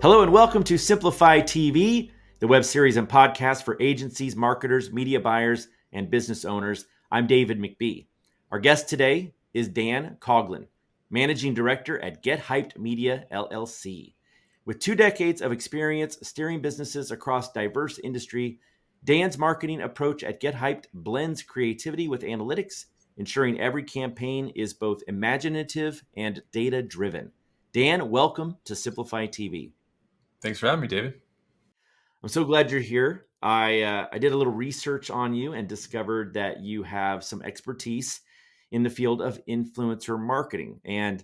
Hello and welcome to Simplify TV, the web series and podcast for agencies, marketers, media buyers, and business owners. I'm David McBee. Our guest today is Dan Coughlin, Managing Director at Get Hyped Media, LLC. With 2 decades of experience steering businesses across diverse industry, Dan's marketing approach at Get Hyped blends creativity with analytics, ensuring every campaign is both imaginative and data-driven. Dan, welcome to Simplify TV. Thanks for having me, David. I'm so glad you're here. I did a little research on you and discovered that you have some expertise in the field of influencer marketing. And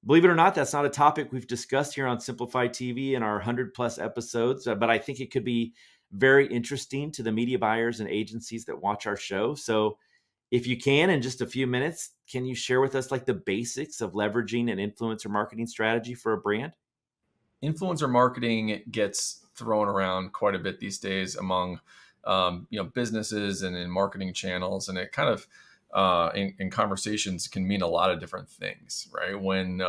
believe it or not, that's not a topic we've discussed here on Simplify TV in our 100 plus episodes, but I think it could be very interesting to the media buyers and agencies that watch our show. So if you can, in just a few minutes, can you share with us like the basics of leveraging an influencer marketing strategy for a brand? Influencer marketing gets thrown around quite a bit these days among businesses and in marketing channels, and it kind of in conversations can mean a lot of different things, right? When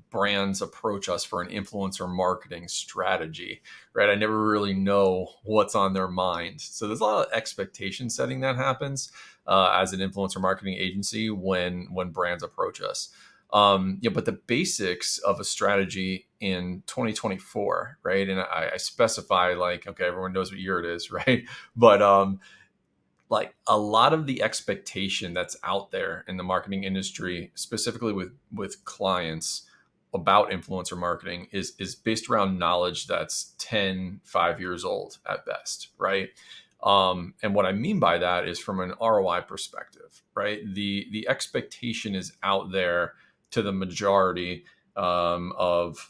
brands approach us for an influencer marketing strategy, right? I never really know what's on their mind. So there's a lot of expectation setting that happens as an influencer marketing agency when brands approach us. But the basics of a strategy in 2024, right? And I specify like, okay, everyone knows what year it is, right? But like a lot of the expectation that's out there in the marketing industry, specifically with clients about influencer marketing is based around knowledge that's 5 years old at best, right? And what I mean by that is from an ROI perspective, right? The expectation is out there to the majority of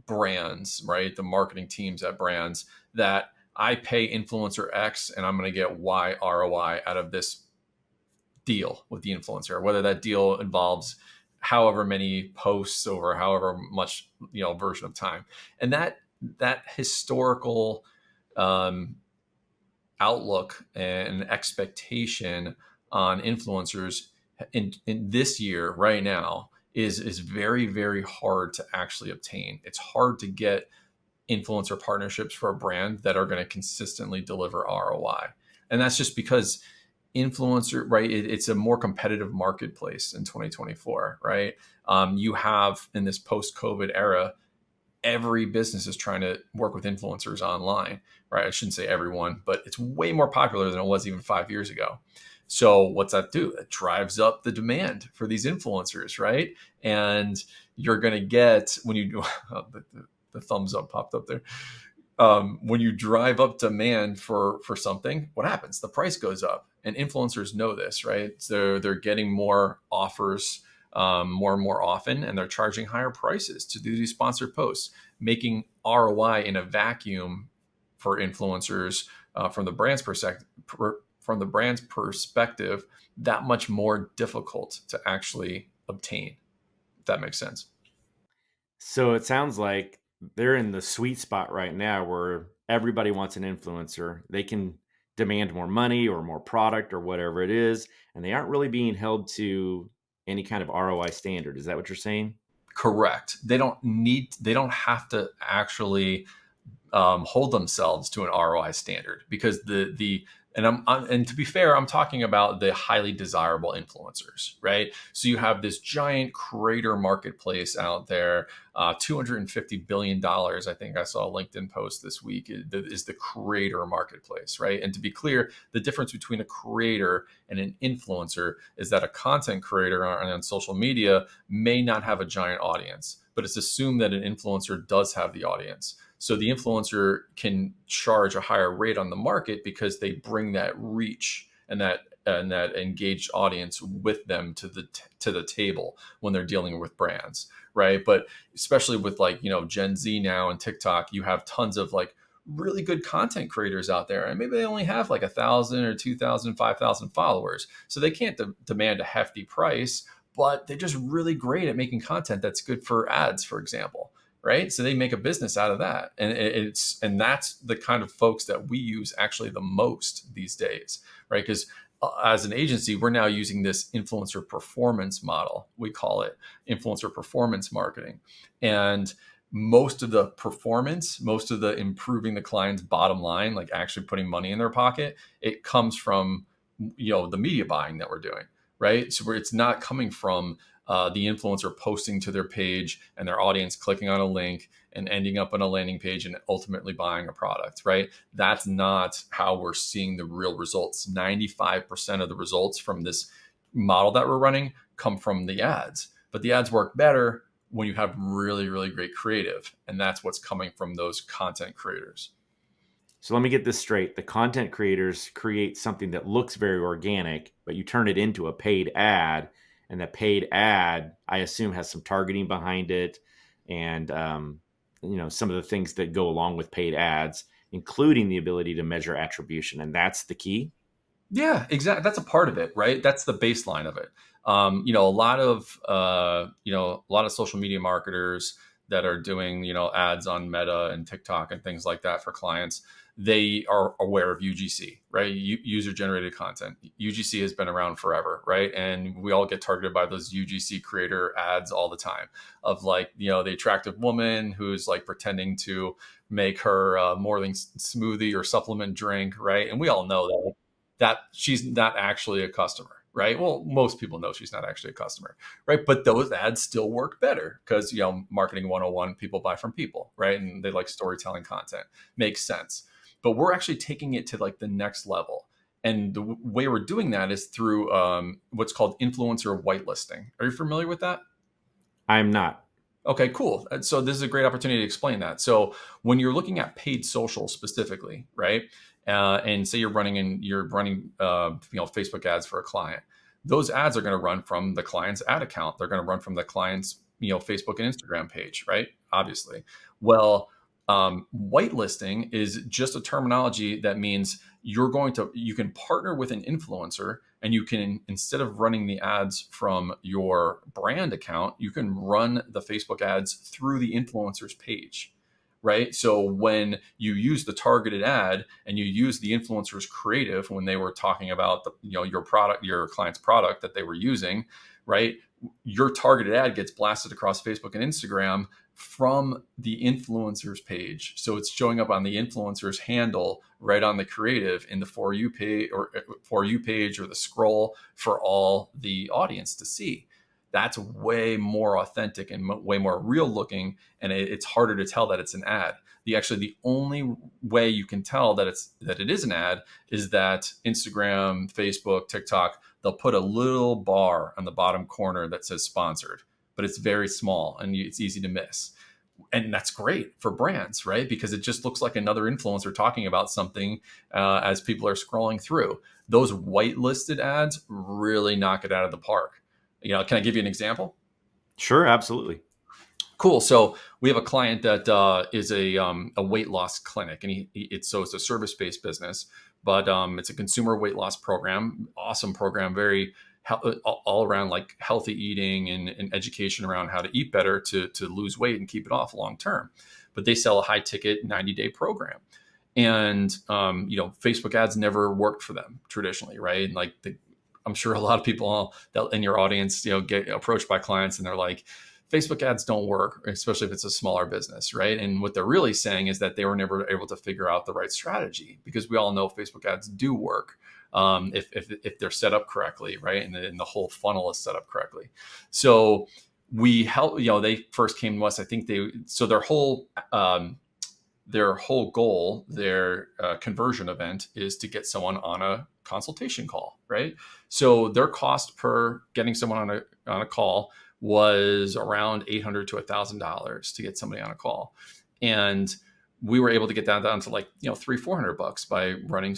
brands, right? The marketing teams at brands that I pay influencer X and I'm going to get Y ROI out of this deal with the influencer, whether that deal involves however many posts over however much, version of time. And that historical outlook and expectation on influencers in this year right now is very, very hard to actually obtain. It's hard to get influencer partnerships for a brand that are going to consistently deliver ROI. And that's just because influencer, right? It's a more competitive marketplace in 2024, right? You have in this post-COVID era, every business is trying to work with influencers online, right? I shouldn't say everyone, but it's way more popular than it was even 5 years ago. So what's that do? It drives up the demand for these influencers, right? And you're going to get, when you do, the thumbs up popped up there. When you drive up demand for something, what happens? The price goes up, and influencers know this, right? So they're getting more offers more and more often, and they're charging higher prices to do these sponsored posts, making ROI in a vacuum for influencers from the brand's perspective that much more difficult to actually obtain. If that makes sense. So it sounds like they're in the sweet spot right now where everybody wants an influencer. They can demand more money or more product or whatever it is, and they aren't really being held to any kind of ROI standard. Is that what you're saying? Correct. They don't have to actually hold themselves to an ROI standard because and to be fair, I'm talking about the highly desirable influencers, right? So you have this giant creator marketplace out there, $250 billion. I think I saw a LinkedIn post this week is the creator marketplace, right? And to be clear, the difference between a creator and an influencer is that a content creator on social media may not have a giant audience, but it's assumed that an influencer does have the audience. So the influencer can charge a higher rate on the market because they bring that reach and that engaged audience with them to the table when they're dealing with brands, right? But especially with Gen Z now and TikTok, you have tons of really good content creators out there, and maybe they only have 1,000 or 2,000, 5,000 followers, so they can't demand a hefty price, but they're just really great at making content that's good for ads, for example. Right. So they make a business out of that. And that's the kind of folks that we use actually the most these days. Right. Because as an agency, we're now using this influencer performance model. We call it influencer performance marketing. And most of the performance, most of the improving the client's bottom line, like actually putting money in their pocket, it comes from, the media buying that we're doing, right? So where it's not coming from the influencer posting to their page and their audience clicking on a link and ending up on a landing page and ultimately buying a product, right? That's not how we're seeing the real results. 95% of the results from this model that we're running come from the ads, but the ads work better when you have really, really great creative. And that's what's coming from those content creators. So let me get this straight. The content creators create something that looks very organic, but you turn it into a paid ad. And the paid ad, I assume, has some targeting behind it and, some of the things that go along with paid ads, including the ability to measure attribution. And that's the key. Yeah, exactly. That's a part of it, right? That's the baseline of it. A lot of social media marketers that are doing, ads on Meta and TikTok and things like that for clients, they are aware of UGC, right? User generated content. UGC has been around forever, right? And we all get targeted by those UGC creator ads all the time of like, the attractive woman who's like pretending to make her morning smoothie or supplement drink, right? And we all know that she's not actually a customer, right? Well, most people know she's not actually a customer, right? But those ads still work better because, marketing 101, people buy from people, right? And they like storytelling content. Makes sense. But we're actually taking it to like the next level. And the way we're doing that is through what's called influencer whitelisting. Are you familiar with that? I'm not. Okay, cool. So this is a great opportunity to explain that. So when you're looking at paid social specifically, right? And say you're running Facebook ads for a client, those ads are going to run from the client's ad account. They're going to run from the client's Facebook and Instagram page, right? Obviously. Well, whitelisting is just a terminology that means you can partner with an influencer and you can, instead of running the ads from your brand account, you can run the Facebook ads through the influencer's page, right? So when you use the targeted ad and you use the influencer's creative when they were talking about your product, your client's product that they were using, right? Your targeted ad gets blasted across Facebook and Instagram from the influencer's page. So it's showing up on the influencer's handle right on the creative in the For You page or the scroll for all the audience to see. That's way more authentic and way more real looking. And it's harder to tell that it's an ad. The only way you can tell that it is an ad is that Instagram, Facebook, TikTok, they'll put a little bar on the bottom corner that says sponsored, but it's very small and it's easy to miss. And that's great for brands, right? Because it just looks like another influencer talking about something as people are scrolling through. Those whitelisted ads really knock it out of the park. Can I give you an example? Sure, absolutely. Cool. So we have a client that is a weight loss clinic, and it's a service-based business, but it's a consumer weight loss program. Awesome program, very all around like healthy eating and education around how to eat better to lose weight and keep it off long term. But they sell a high ticket 90-day program, and Facebook ads never worked for them traditionally, right? And like I'm sure a lot of people that in your audience, get approached by clients and they're like, Facebook ads don't work, especially if it's a smaller business, right? And what they're really saying is that they were never able to figure out the right strategy, because we all know Facebook ads do work if they're set up correctly, right? And the whole funnel is set up correctly. So we help. They first came to us. I think their whole goal, their conversion event, is to get someone on a consultation call, right? So their cost per getting someone on a call was around $800 to $1,000 to get somebody on a call. And we were able to get that down to like, $300-$400 by running,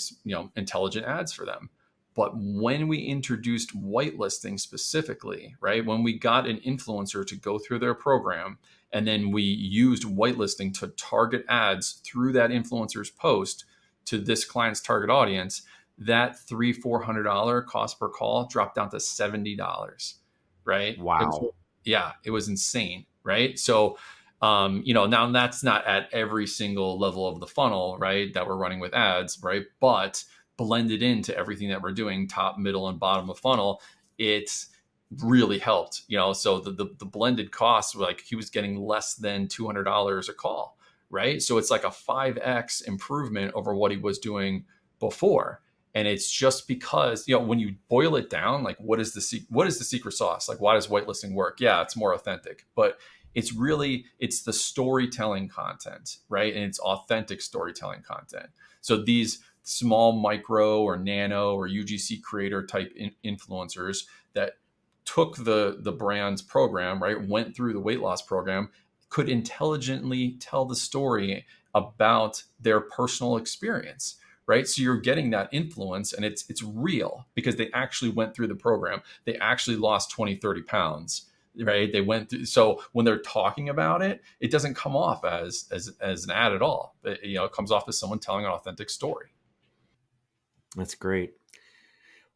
intelligent ads for them. But when we introduced whitelisting specifically, right, when we got an influencer to go through their program, and then we used whitelisting to target ads through that influencer's post to this client's target audience, that $300-$400 cost per call dropped down to $70. Right? Wow. It was insane. Right. So, now that's not at every single level of the funnel, right, that we're running with ads, right? But blended into everything that we're doing, top, middle, and bottom of funnel, it's really helped, so the blended costs were like he was getting less than $200 a call, right? So it's like a 5x improvement over what he was doing before. And it's just because, when you boil it down, like what is the secret sauce? Like, why does whitelisting work? Yeah, it's more authentic, but it's the storytelling content, right? And it's authentic storytelling content. So these small micro or nano or UGC creator type influencers that took the brand's program, right, went through the weight loss program, could intelligently tell the story about their personal experience, right? So you're getting that influence, and it's real because they actually went through the program. They actually lost 20, 30 pounds, right? They went through. So when they're talking about it, it doesn't come off as an ad at all. It comes off as someone telling an authentic story. That's great.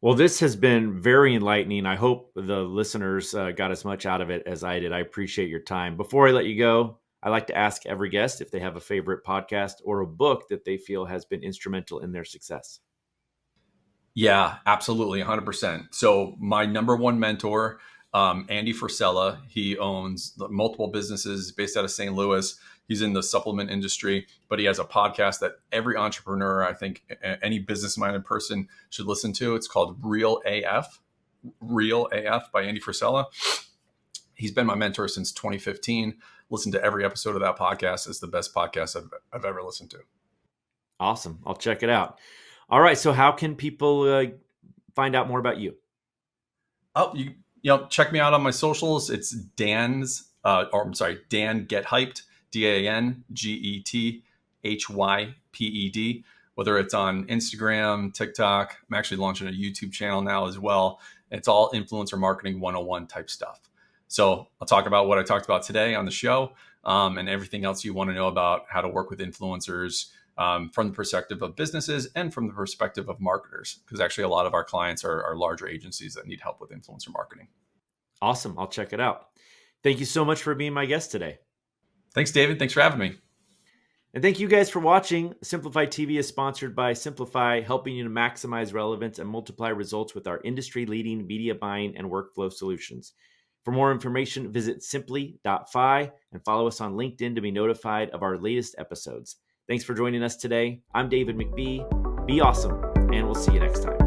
Well, this has been very enlightening. I hope the listeners got as much out of it as I did. I appreciate your time. Before I let you go, I like to ask every guest if they have a favorite podcast or a book that they feel has been instrumental in their success. Yeah, absolutely. 100%. So my number one mentor, Andy Frisella, he owns multiple businesses based out of St. Louis. He's in the supplement industry, but he has a podcast that every entrepreneur, I think any business-minded person should listen to. It's called Real AF by Andy Frisella. He's been my mentor since 2015. Listen to every episode of that podcast. It's the best podcast I've ever listened to. Awesome. I'll check it out. All right. So how can people find out more about you? Oh, you check me out on my socials. It's Dan Get Hyped, DanGetHyped. Whether it's on Instagram, TikTok. I'm actually launching a YouTube channel now as well. It's all influencer marketing 101 type stuff. So I'll talk about what I talked about today on the show, and everything else you want to know about how to work with influencers from the perspective of businesses and from the perspective of marketers, because actually a lot of our clients are larger agencies that need help with influencer marketing. Awesome. I'll check it out. Thank you so much for being my guest today. Thanks, David. Thanks for having me. And thank you guys for watching. Simplify TV is sponsored by Simplify, helping you to maximize relevance and multiply results with our industry-leading media buying and workflow solutions. For more information, visit simply.fi and follow us on LinkedIn to be notified of our latest episodes. Thanks for joining us today. I'm David McBee. Be awesome, and we'll see you next time.